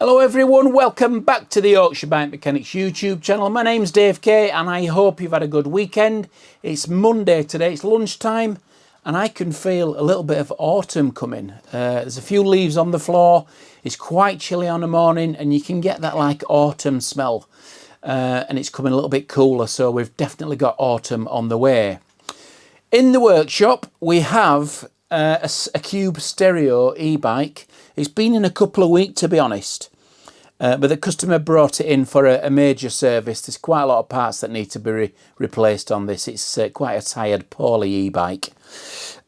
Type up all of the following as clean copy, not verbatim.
Hello everyone, welcome back to the Yorkshire Bike Mechanics YouTube channel. My name's Dave K and I hope you've had a good weekend. It's Monday today, it's lunchtime and I can feel a little bit of autumn coming. There's a few leaves on the floor, it's quite chilly on the morning and you can get that like autumn smell. And it's coming a little bit cooler, so we've definitely got autumn on the way. In the workshop we have a Cube stereo e-bike. It's been in a couple of weeks to be honest. But the customer brought it in for a major service. There's quite a lot of parts that need to be replaced on this. It's quite a tired, poorly e-bike.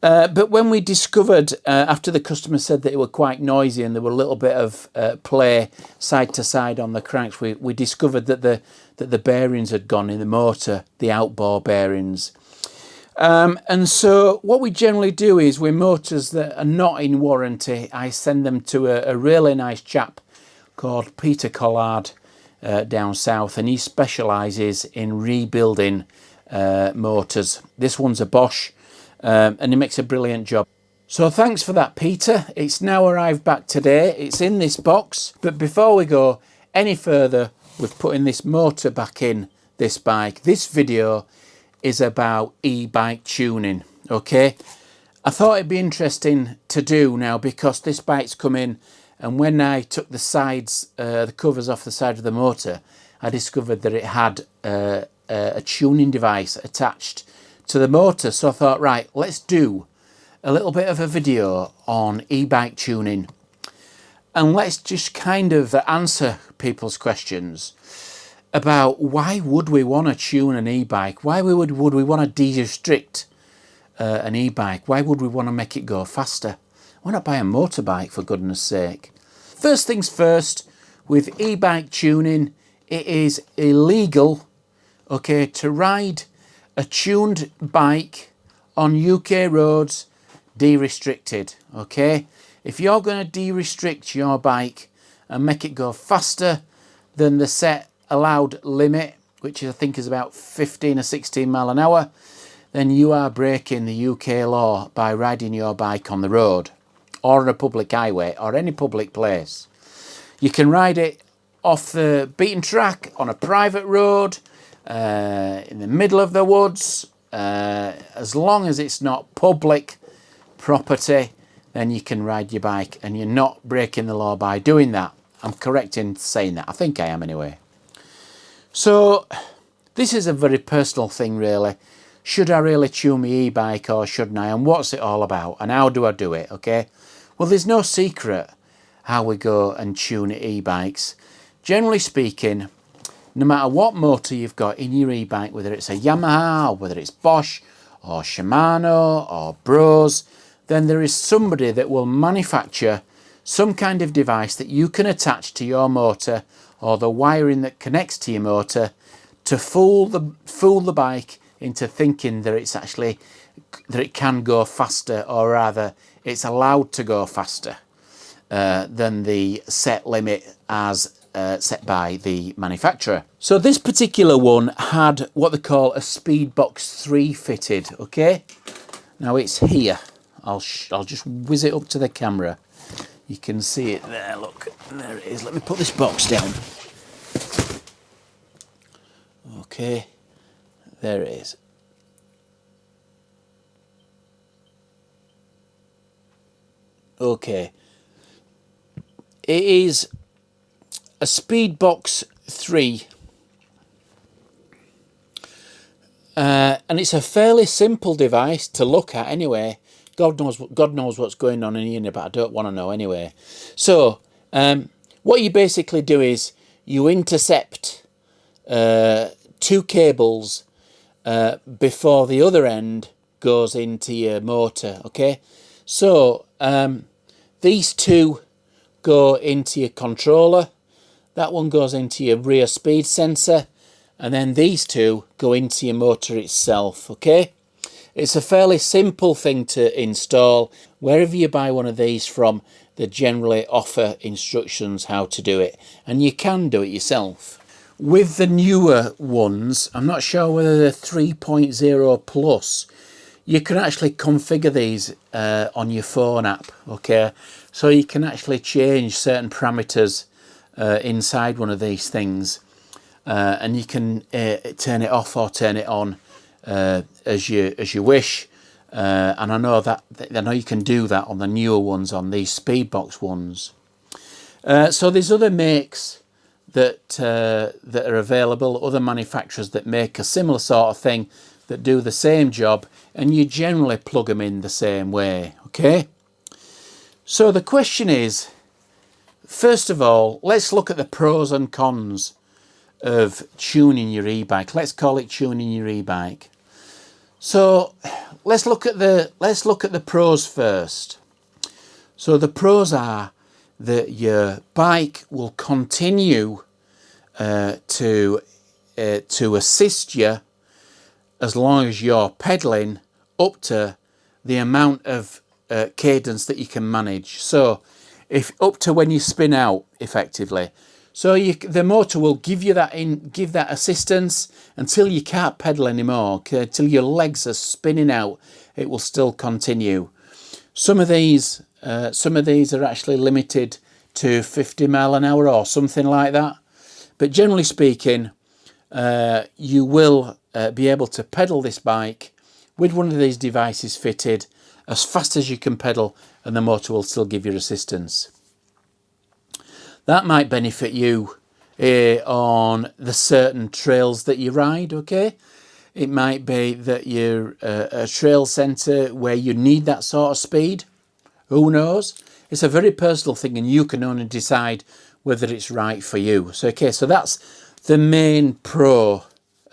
But when we discovered, after the customer said that it were quite noisy and there were a little bit of play side to side on the cranks, we discovered that the bearings had gone in the motor, the outboard bearings. And so what we generally do is with motors that are not in warranty, I send them to a really nice chap called Peter Collard down south, and he specialises in rebuilding motors. This one's a Bosch and he makes a brilliant job. So thanks for that, Peter. It's now arrived back today. It's in this box, but before we go any further with putting this motor back in this bike, this video is about e-bike tuning. Okay, I thought it'd be interesting to do now because this bike's come in, and when I took the sides, the covers off the side of the motor, I discovered that it had a tuning device attached to the motor. So I thought, right, let's do a little bit of a video on e-bike tuning, and let's just kind of answer people's questions about why would we want to tune an e-bike? Why would we want to de-restrict an e-bike? Why would we want to make it go faster? Why not buy a motorbike, for goodness sake? First things first, with e-bike tuning, it is illegal, okay, to ride a tuned bike on UK roads de-restricted, okay? If you're going to de-restrict your bike and make it go faster than the set allowed limit, which I think is about 15 or 16 mile an hour, then you are breaking the UK law by riding your bike on the road or on a public highway or any public place. You can ride it off the beaten track on a private road, in the middle of the woods, as long as it's not public property, then you can ride your bike and you're not breaking the law by doing that. I'm correct in saying that. I think I am anyway. So this is a very personal thing really. Should I really tune my e-bike or shouldn't I? And what's it all about? And how do I do it? Okay. Well, there's no secret how we go and tune e-bikes. Generally speaking, no matter what motor you've got in your e-bike, whether it's a Yamaha or whether it's Bosch or Shimano or Bros, then there is somebody that will manufacture some kind of device that you can attach to your motor or the wiring that connects to your motor to fool the bike into thinking that it's actually, that it can go faster, or rather it's allowed to go faster than the set limit as set by the manufacturer. So this particular one had what they call a Speedbox 3 fitted, okay? Now it's here. I'll just whiz it up to the camera. You can see it there, look, there it is. Let me put this box down. Okay, there it is. Okay, it is a Speedbox 3 and it's a fairly simple device to look at anyway. God knows what's going on in here, but I don't want to know anyway. So what you basically do is you intercept two cables before the other end goes into your motor, okay? So these two go into your controller, that one goes into your rear speed sensor, and then these two go into your motor itself, okay? It's a fairly simple thing to install. Wherever you buy one of these from, they generally offer instructions how to do it, and you can do it yourself. With the newer ones, I'm not sure whether they're 3.0 plus, you can actually configure these on your phone app, okay? So you can actually change certain parameters inside one of these things, and you can turn it off or turn it on as you wish. And I know you can do that on the newer ones, on these Speedbox ones. So there's other makes that are available, other manufacturers that make a similar sort of thing, that do the same job, and you generally plug them in the same way. Okay. So the question is, first of all, let's look at the pros and cons of tuning your e-bike. Let's call it tuning your e-bike. So let's look at the pros first. So the pros are that your bike will continue to assist you as long as you're pedaling up to the amount of cadence that you can manage. So if up to when you spin out effectively. So the motor will give that assistance until you can't pedal anymore, until your legs are spinning out. It will still continue. Some of these are actually limited to 50 mile an hour or something like that. But generally speaking, you will be able to pedal this bike with one of these devices fitted as fast as you can pedal, and the motor will still give you assistance. That might benefit you on the certain trails that you ride, okay? It might be that you're a trail centre where you need that sort of speed. Who knows? It's a very personal thing, and you can only decide whether it's right for you. So, okay, so that's the main pro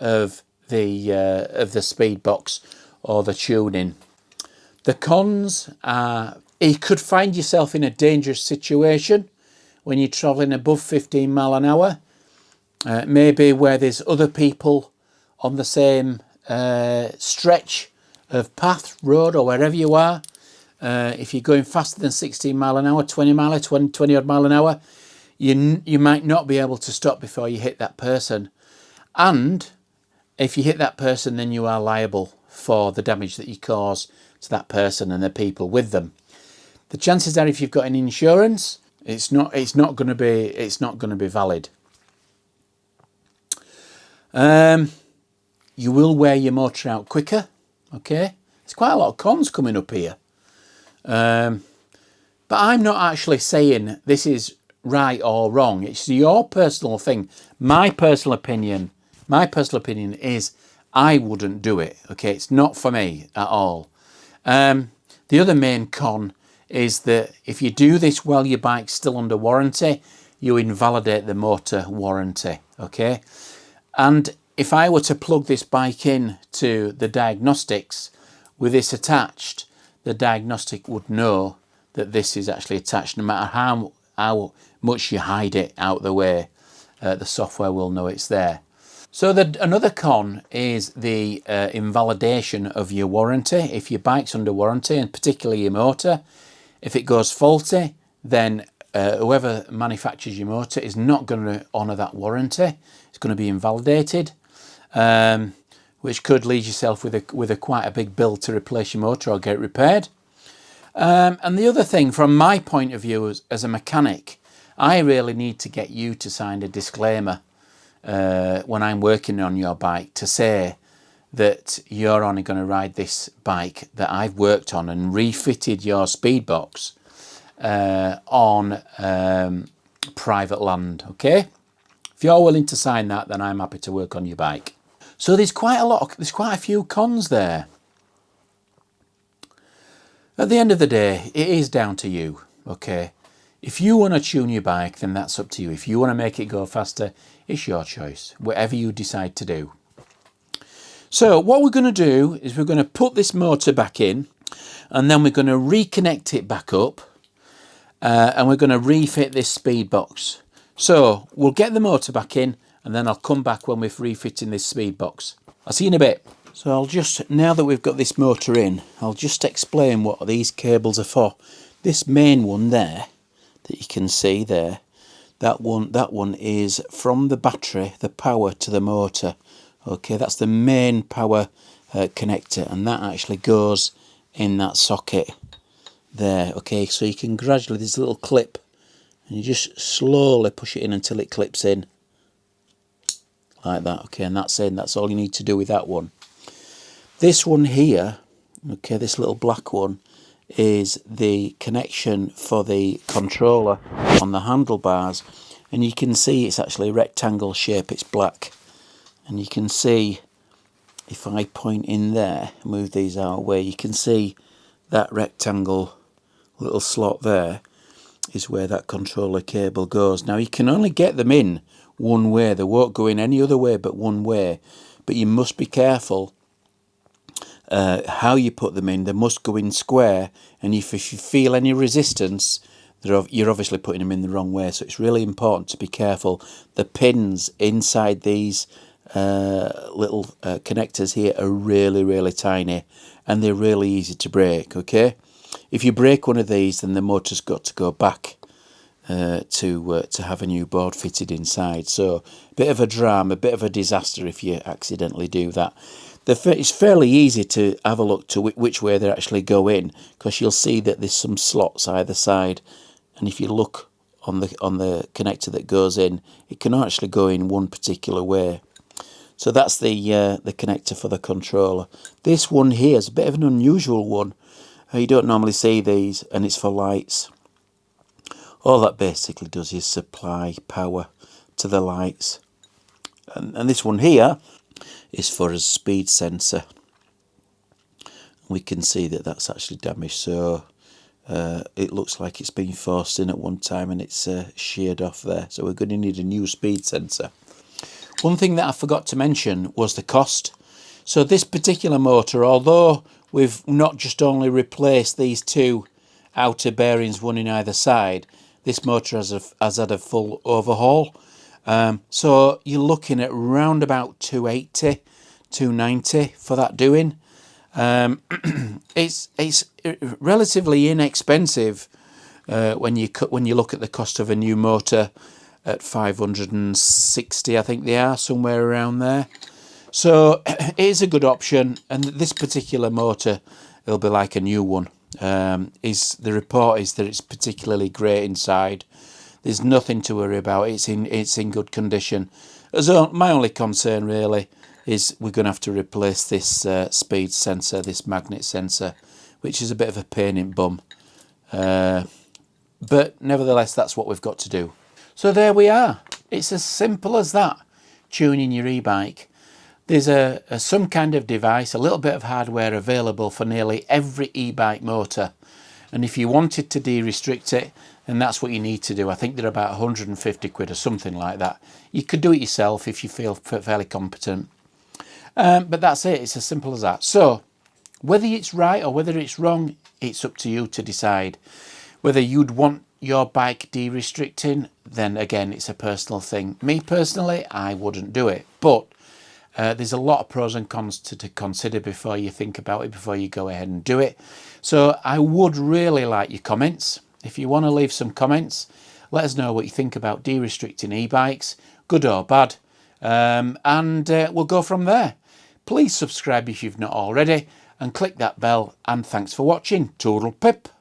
of the speed box or the tuning. The cons are you could find yourself in a dangerous situation when you're travelling above 15 mile an hour, maybe where there's other people on the same stretch of path, road, or wherever you are. If you're going faster than 16 mile an hour, 20 odd mile an hour, you might not be able to stop before you hit that person. And if you hit that person, then you are liable for the damage that you cause to that person and the people with them. The chances are, if you've got an insurance, it's not going to be valid. You will wear your motor out quicker. Okay, there's quite a lot of cons coming up here. But I'm not actually saying this is right or wrong. It's your personal thing. My personal opinion is I wouldn't do it. Okay, it's not for me at all. The other main con is that if you do this while your bike's still under warranty, you invalidate the motor warranty. Okay, and if I were to plug this bike in to the diagnostics with this attached, the diagnostic would know that this is actually attached. No matter how much you hide it out of the way, the software will know it's there. So another con is the invalidation of your warranty. If your bike's under warranty, and particularly your motor, if it goes faulty, then whoever manufactures your motor is not going to honour that warranty. It's going to be invalidated, which could leave yourself with quite a big bill to replace your motor or get it repaired. And the other thing, from my point of view as a mechanic, I really need to get you to sign a disclaimer when I'm working on your bike to say that you're only going to ride this bike that I've worked on and refitted your speed box on private land. Okay, if you're willing to sign that, then I'm happy to work on your bike. So there's quite a few cons there. At the end of the day, it is down to you. Okay, if you want to tune your bike, then that's up to you. If you want to make it go faster, it's your choice, whatever you decide to do. So what we're going to do is we're going to put this motor back in, and then we're going to reconnect it back up, and we're going to refit this speed box. So we'll get the motor back in, and then I'll come back when we're refitting this speed box. I'll see you in a bit. So now that we've got this motor in, I'll just explain what these cables are for. This main one there, that you can see there, that one is from the battery, the power to the motor. Okay, that's the main power connector, and that actually goes in that socket there. Okay, so you can gradually, there's a little clip, And you just slowly push it in until it clips in. Like that, okay, and that's in. That's all you need to do with that one. This one here, okay, this little black one, is the connection for the controller on the handlebars. And you can see it's actually a rectangle shape, it's black. And you can see, if I point in there, move these out of the way, you can see that rectangle little slot there is where that controller cable goes. Now you can only get them in one way, they won't go in any other way but one way, but you must be careful how you put them in. They must go in square, and if you feel any resistance, you're obviously putting them in the wrong way. So it's really important to be careful. The pins inside these little connectors here are really tiny, and they're really easy to break, okay? If you break one of these, then the motor's got to go back to have a new board fitted inside. So a bit of a drama, a bit of a disaster if you accidentally do that. It's fairly easy to have a look to which way they actually go in, because you'll see that there's some slots either side, and if you look on the connector that goes in, it can actually go in one particular way. So that's the connector for the controller. This one here is a bit of an unusual one. You don't normally see these, and it's for lights. All that basically does is supply power to the lights. And this one here is for a speed sensor. We can see that that's actually damaged, so it looks like it's been forced in at one time and it's sheared off there. So we're going to need a new speed sensor. One thing that I forgot to mention was the cost. So this particular motor, although we've not just only replaced these two outer bearings, one in either side, this motor has had a full overhaul. So you're looking at around about 280, 290 for that doing. It's relatively inexpensive when you look at the cost of a new motor at 560, I think they are, somewhere around there. So it is a good option, and this particular motor, it'll be like a new one. The report is that it's particularly great inside. There's nothing to worry about. It's in good condition. My only concern really is we're going to have to replace this speed sensor, this magnet sensor, which is a bit of a pain in bum. But nevertheless, that's what we've got to do. So there we are. It's as simple as that, tuning your e-bike. There's some kind of device, a little bit of hardware available for nearly every e-bike motor. And if you wanted to de-restrict it, then that's what you need to do. I think they're about 150 quid or something like that. You could do it yourself if you feel fairly competent. But that's it. It's as simple as that. So whether it's right or whether it's wrong, it's up to you to decide. Whether you'd want your bike de-restricting, then again, it's a personal thing. Me personally, I wouldn't do it. But there's a lot of pros and cons to consider before you think about it, before you go ahead and do it. So I would really like your comments. If you want to leave some comments, let us know what you think about de-restricting e-bikes, good or bad, and we'll go from there. Please subscribe if you've not already, and click that bell, and thanks for watching. Toodle pip.